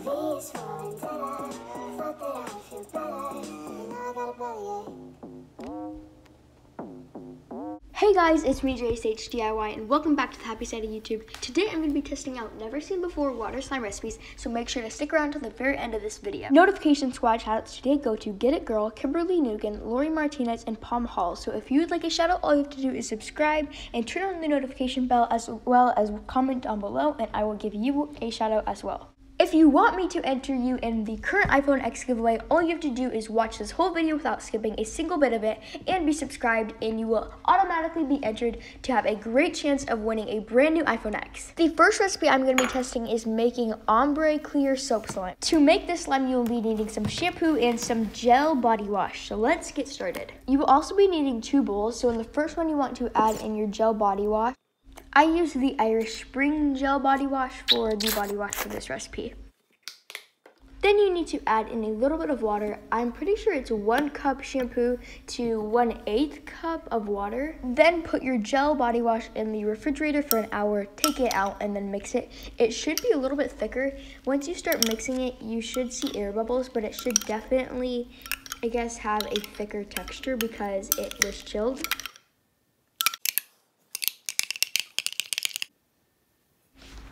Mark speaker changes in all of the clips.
Speaker 1: Hey guys, it's me JSHDIY and welcome back to the happy side of YouTube. Today I'm going to be testing out never seen before water slime recipes, so make sure to stick around to the very end of this video. Notification squad shoutouts today go to Get It Girl, Kimberly Nugan, Lori Martinez, and Palm Hall. So if you would like a shoutout, all you have to do is subscribe and turn on the notification bell as well as comment down below, and I will give you a shoutout as well. If you want me to enter you in the current iPhone X giveaway, all you have to do is watch this whole video without skipping a single bit of it and be subscribed, and you will automatically be entered to have a great chance of winning a brand new iPhone X. The first recipe I'm going to be testing is making ombre clear soap slime. To make this slime, you will be needing some shampoo and some gel body wash. So let's get started. You will also be needing 2 bowls. So in the first one, you want to add in your gel body wash. I use the Irish Spring Gel Body Wash for the body wash for this recipe. Then you need to add in a little bit of water. I'm pretty sure it's 1 cup shampoo to 1/8 cup of water. Then put your gel body wash in the refrigerator for an hour, take it out, and then mix it. It should be a little bit thicker. Once you start mixing it, you should see air bubbles, but it should definitely, I guess, have a thicker texture because it was chilled.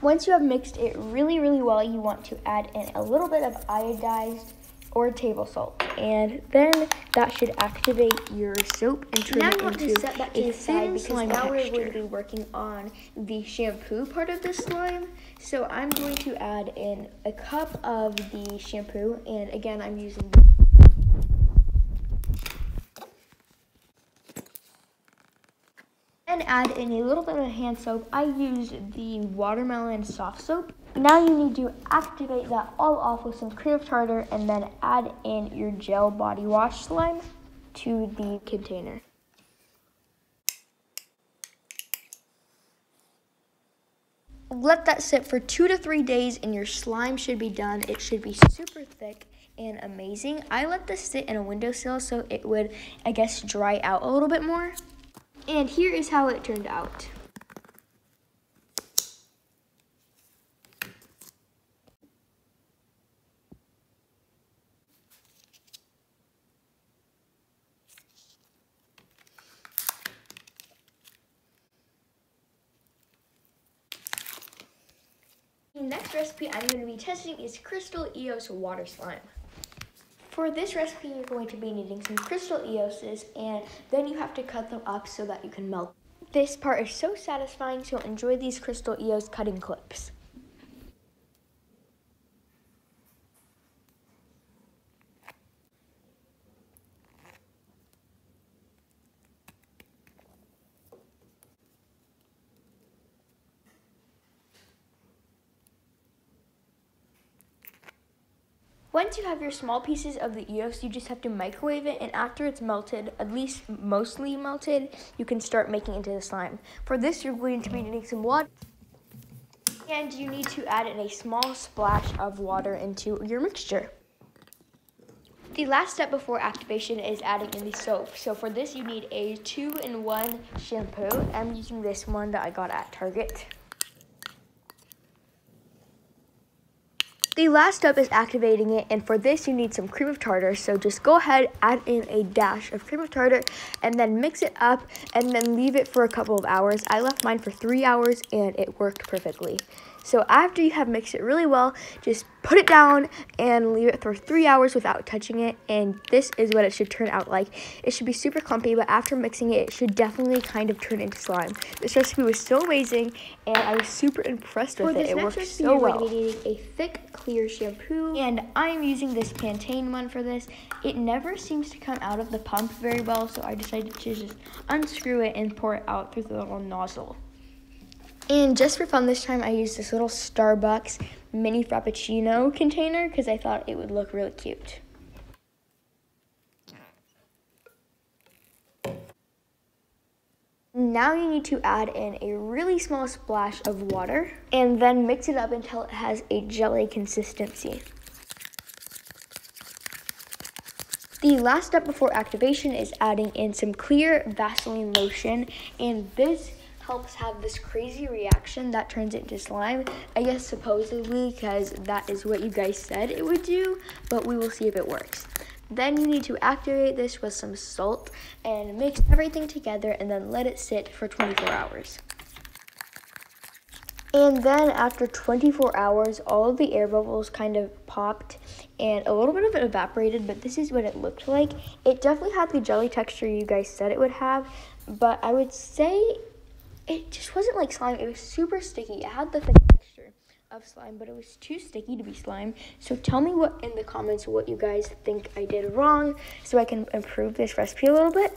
Speaker 1: Once you have mixed it really well, you want to add in a little bit of iodized or table salt, and then that should activate your soap and turn it into set that to a thin slime texture. Now we're going to be working on the shampoo part of this slime. So I'm going to add in a cup of the shampoo, and again, I'm using and add in a little bit of hand soap. I used the watermelon soft soap. Now you need to activate that all off with some cream of tartar and then add in your gel body wash slime to the container. Let that sit for 2 to 3 days and your slime should be done. It should be super thick and amazing. I let this sit in a windowsill so it would, I guess, dry out a little bit more. And here is how it turned out. The next recipe I'm going to be testing is Crystal EOS water slime. For this recipe, you're going to be needing some crystal EOSes, and then you have to cut them up so that you can melt. This part is so satisfying, so enjoy these crystal EOS cutting clips. Once you have your small pieces of the EOS, you just have to microwave it, and after it's melted, at least mostly melted, you can start making into the slime. For this, you're going to be needing some water, and you need to add in a small splash of water into your mixture. The last step before activation is adding in the soap. So for this, you need a 2-in-1 shampoo. I'm using this one that I got at Target. The last step is activating it, and for this you need some cream of tartar. So just go ahead, add in a dash of cream of tartar, and then mix it up, and then leave it for a couple of hours. I left mine for 3 hours, and it worked perfectly. So after you have mixed it really well, just put it down and leave it for 3 hours without touching it, and this is what it should turn out like. It should be super clumpy, but after mixing it, it should definitely kind of turn into slime. This recipe was so amazing, and I was super impressed with it. It worked so well. You're going to be needing a thick, clear shampoo, and I'm using this Pantene one for this. It never seems to come out of the pump very well, so I decided to just unscrew it and pour it out through the little nozzle. And just for fun this time, I used this little Starbucks mini Frappuccino container because I thought it would look really cute. Now you need to add in a really small splash of water and then mix it up until it has a jelly consistency. The last step before activation is adding in some clear Vaseline lotion, and this helps have this crazy reaction that turns into slime. I guess supposedly because that is what you guys said it would do, but we will see if it works. Then you need to activate this with some salt and mix everything together and then let it sit for 24 hours. And then after 24 hours, all of the air bubbles kind of popped and a little bit of it evaporated, but this is what it looked like. It definitely had the jelly texture you guys said it would have, but I would say it just wasn't like slime. It was super sticky. It had the texture of slime, but it was too sticky to be slime. So tell me what in the comments what you guys think I did wrong so I can improve this recipe a little bit.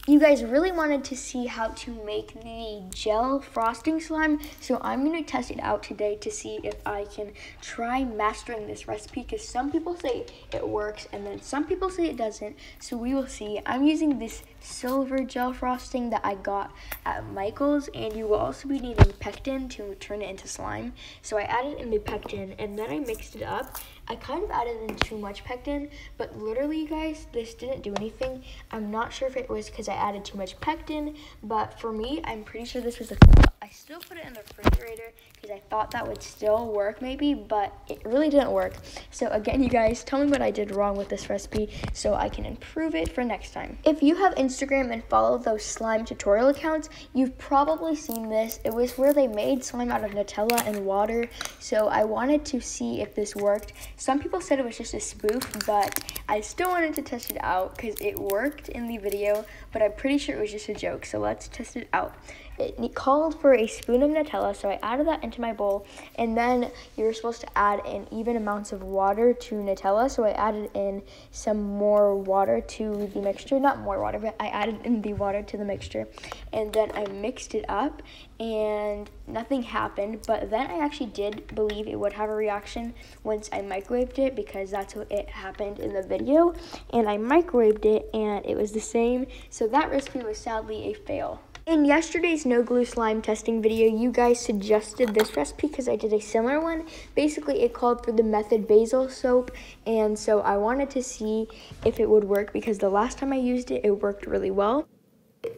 Speaker 1: You guys really wanted to see how to make the gel frosting slime, so I'm going to test it out today to see if I can try mastering this recipe, because some people say it works and then some people say it doesn't, so we will see. I'm using this silver gel frosting that I got at Michael's, and you will also be needing pectin to turn it into slime. So I added in the pectin and then I mixed it up. I kind of added in too much pectin, but literally, you guys, this didn't do anything. I'm not sure if it was because I added too much pectin, but for me, I'm pretty sure this was a fail. I still put it in the refrigerator because I thought that would still work maybe, but it really didn't work. So again, you guys, tell me what I did wrong with this recipe so I can improve it for next time. If you have Instagram and follow those slime tutorial accounts, you've probably seen this. It was where they made slime out of Nutella and water, so I wanted to see if this worked. Some people said it was just a spoof, but I still wanted to test it out because it worked in the video, but I'm pretty sure it was just a joke, so let's test it out. It called for a spoon of Nutella, so I added that into my bowl, and then you're supposed to add in even amounts of water to Nutella, so I added in some more water to the mixture. Not more water, but I added in the water to the mixture, and then I mixed it up, and nothing happened, but then I actually did believe it would have a reaction once I microwaved it, because that's what it happened in the video, and I microwaved it, and it was the same, so that recipe was sadly a fail. In yesterday's no glue slime testing video, you guys suggested this recipe because I did a similar one. Basically, it called for the Method basil soap, and so I wanted to see if it would work because the last time I used it, it worked really well.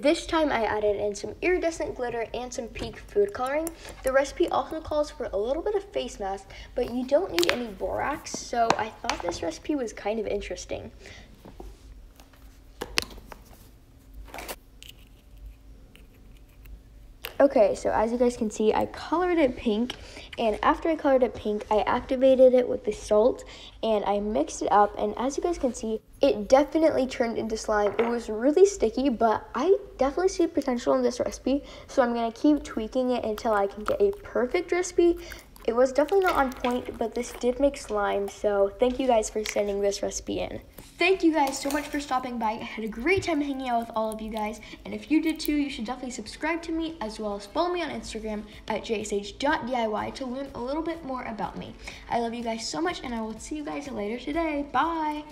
Speaker 1: This time I added in some iridescent glitter and some pink food coloring. The recipe also calls for a little bit of face mask, but you don't need any borax, so I thought this recipe was kind of interesting. Okay, so as you guys can see, I colored it pink, and after I colored it pink, I activated it with the salt, and I mixed it up, and as you guys can see, it definitely turned into slime. It was really sticky, but I definitely see potential in this recipe, so I'm going to keep tweaking it until I can get a perfect recipe. It was definitely not on point, but this did make slime, so thank you guys for sending this recipe in. Thank you guys so much for stopping by. I had a great time hanging out with all of you guys, and if you did too, you should definitely subscribe to me, as well as follow me on Instagram at jsh.diy to learn a little bit more about me. I love you guys so much, and I will see you guys later today. Bye!